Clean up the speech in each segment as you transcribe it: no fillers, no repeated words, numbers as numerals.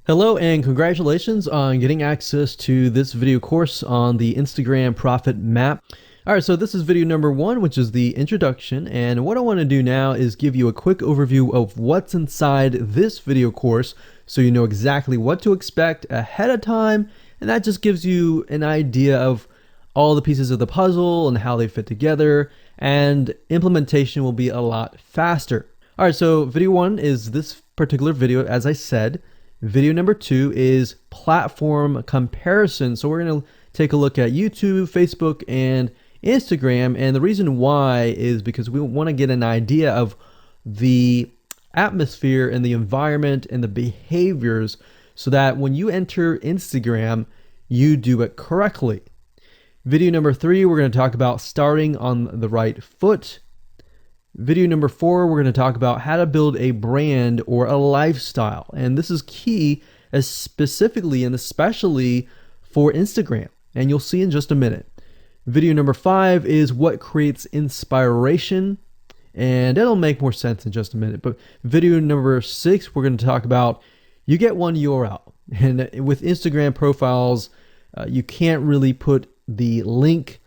Hello and congratulations on getting access to this video course on the Instagram Profit Map. All right, so this is video number 1, which is the introduction. And what I want to do now is give you a quick overview of what's inside this video course so you know exactly what to expect ahead of time. And that just gives you an idea of all the pieces of the puzzle and how they fit together, and implementation will be a lot faster. All right, so video 1 is this particular video, as I said. Video number 2 is platform comparison. So we're going to take a look at YouTube, Facebook, and Instagram. And the reason why is because we want to get an idea of the atmosphere and the environment and the behaviors so that when you enter Instagram, you do it correctly. Video number 3, we're going to talk about starting on the right foot. Video number 4, we're going to talk about how to build a brand or a lifestyle. And this is key, specifically and especially for Instagram. And you'll see in just a minute. Video number 5 is what creates inspiration. And it'll make more sense in just a minute. But video number 6, we're going to talk about you get one URL. And with Instagram profiles, you can't really put the link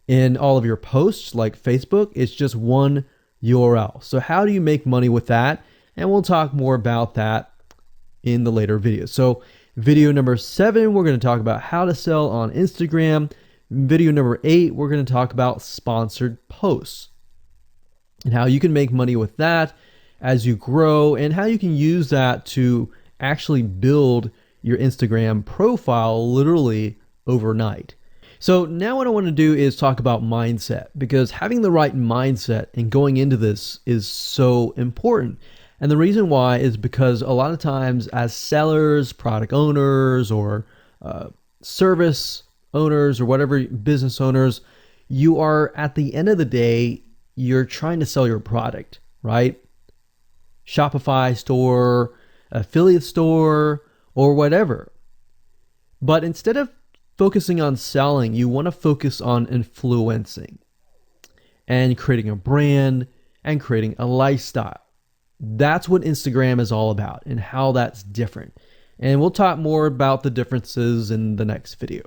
in all of your posts like Facebook. It's just one URL. So how do you make money with that? And we'll talk more about that in the later videos. So video number 7, we're going to talk about how to sell on Instagram. Video number 8, we're going to talk about sponsored posts and how you can make money with that as you grow, and how you can use that to actually build your Instagram profile literally overnight. So now what I want to do is talk about mindset, because having the right mindset and going into this is so important. And the reason why is because a lot of times as sellers, product owners, or service owners, or whatever, business owners, you are, at the end of the day, you're trying to sell your product, right? Shopify store, affiliate store, or whatever. But instead of focusing on selling, you want to focus on influencing and creating a brand and creating a lifestyle. That's what Instagram is all about and how that's different. And we'll talk more about the differences in the next video.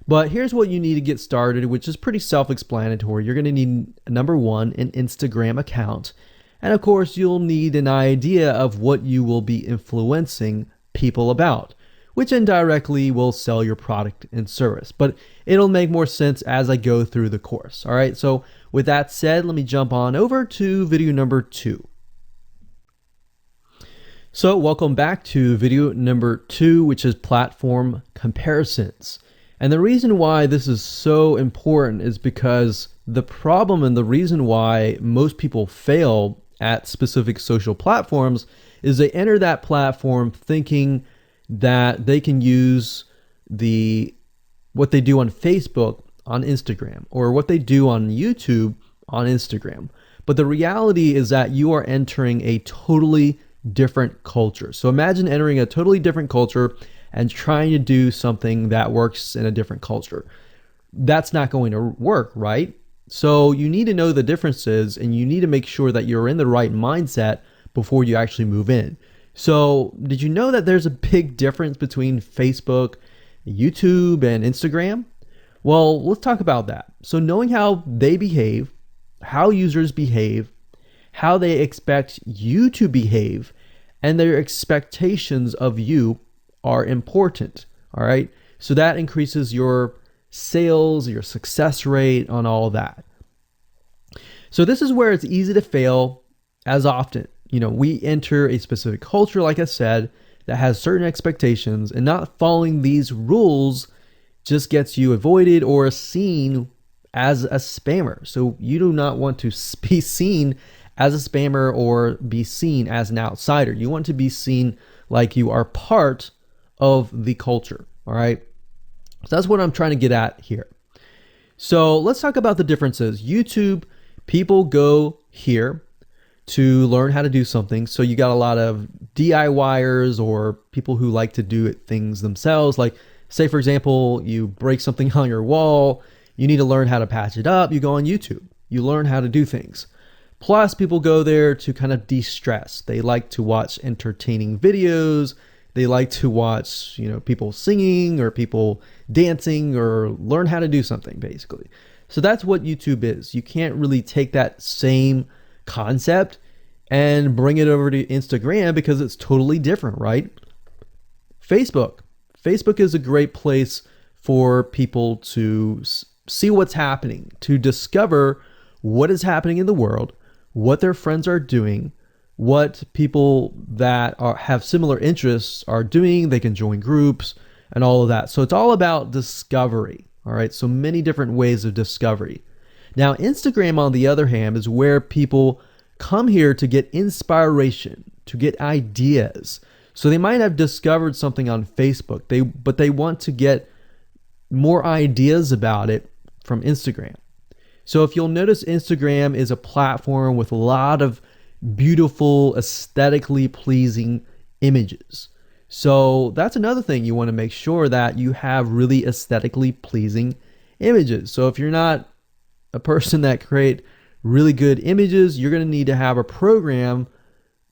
But here's what you need to get started, which is pretty self-explanatory. You're going to need, number 1, an Instagram account. And of course, you'll need an idea of what you will be influencing people about, which indirectly will sell your product and service. But it'll make more sense as I go through the course. All right, so with that said, let me jump on over to video number 2. So welcome back to video number 2, which is platform comparisons. And the reason why this is so important is because the problem and the reason why most people fail at specific social platforms is they enter that platform thinking that they can use what they do on Facebook on Instagram, or what they do on YouTube on Instagram. But the reality is that you are entering a totally different culture. So imagine entering a totally different culture and trying to do something that works in a different culture. That's not going to work, right? So you need to know the differences, and you need to make sure that you're in the right mindset before you actually move in. So did you know that there's a big difference between Facebook, YouTube, and Instagram? Well, let's talk about that. So knowing how they behave, how users behave, how they expect you to behave, and their expectations of you are important. All right. So that increases your sales, your success rate on all that. So this is where it's easy to fail as often. We enter a specific culture, like I said, that has certain expectations, and not following these rules just gets you avoided or seen as a spammer. So you do not want to be seen as a spammer or be seen as an outsider. You want to be seen like you are part of the culture. All right. So that's what I'm trying to get at here. So let's talk about the differences. YouTube, people go here to learn how to do something. So you got a lot of DIYers, or people who like to do things themselves. Like, say, for example, you break something on your wall, you need to learn how to patch it up. You go on YouTube, you learn how to do things. Plus, people go there to kind of de-stress. They like to watch entertaining videos. They like to watch, people singing or people dancing or learn how to do something basically. So that's what YouTube is. You can't really take that same concept and bring it over to Instagram because it's totally different, right? Facebook. Facebook is a great place for people to see what's happening, to discover what is happening in the world, what their friends are doing, what people that have similar interests are doing. They can join groups and all of that. So it's all about discovery. All right. So many different ways of discovery. Now, Instagram, on the other hand, is where people come here to get inspiration, to get ideas. So they might have discovered something on Facebook, but they want to get more ideas about it from Instagram. So if you'll notice, Instagram is a platform with a lot of beautiful, aesthetically pleasing images. So that's another thing. You want to make sure that you have really aesthetically pleasing images. So if you're not a person that create really good images, you're going to need to have a program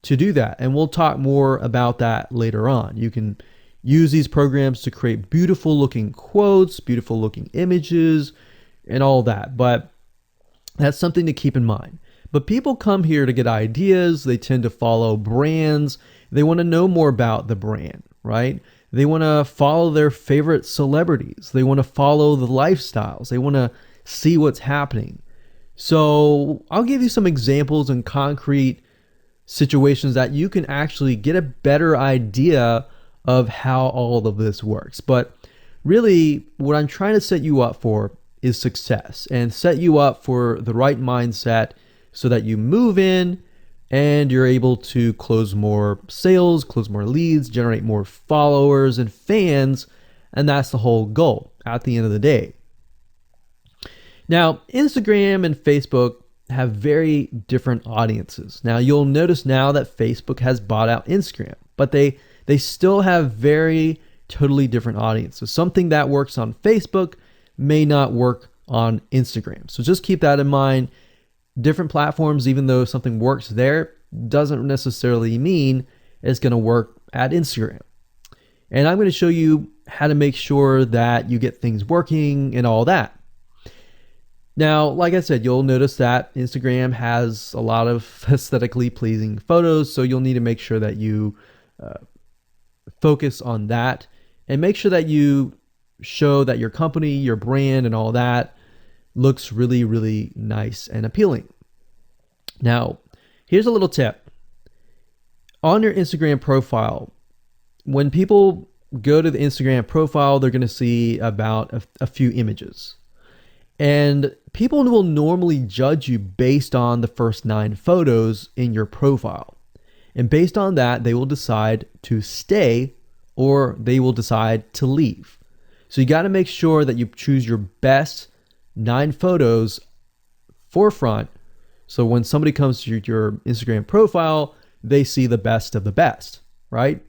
to do that. And we'll talk more about that later on. You can use these programs to create beautiful looking quotes, beautiful looking images, and all that. But that's something to keep in mind. But people come here to get ideas. They tend to follow brands. They want to know more about the brand, right? They want to follow their favorite celebrities. They want to follow the lifestyles. They want to see what's happening. So I'll give you some examples and concrete situations that you can actually get a better idea of how all of this works. But really, what I'm trying to set you up for is success, and set you up for the right mindset so that you move in and you're able to close more sales, close more leads, generate more followers and fans. And that's the whole goal at the end of the day. Now, Instagram and Facebook have very different audiences. Now, you'll notice now that Facebook has bought out Instagram, but they still have very totally different audiences. Something that works on Facebook may not work on Instagram. So just keep that in mind. Different platforms, even though something works there, doesn't necessarily mean it's going to work at Instagram. And I'm going to show you how to make sure that you get things working and all that. Now, like I said, you'll notice that Instagram has a lot of aesthetically pleasing photos, so you'll need to make sure that you focus on that and make sure that you show that your company, your brand, and all that looks really, really nice and appealing. Now, here's a little tip. On your Instagram profile, when people go to the Instagram profile, they're going to see about a few images. And people will normally judge you based on the first 9 photos in your profile. And based on that, they will decide to stay or they will decide to leave. So you got to make sure that you choose your best 9 photos forefront. So when somebody comes to your Instagram profile, they see the best of the best, right?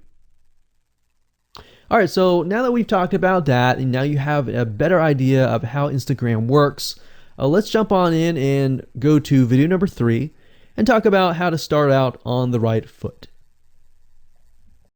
All right, so now that we've talked about that, and now you have a better idea of how Instagram works, let's jump on in and go to video number 3 and talk about how to start out on the right foot.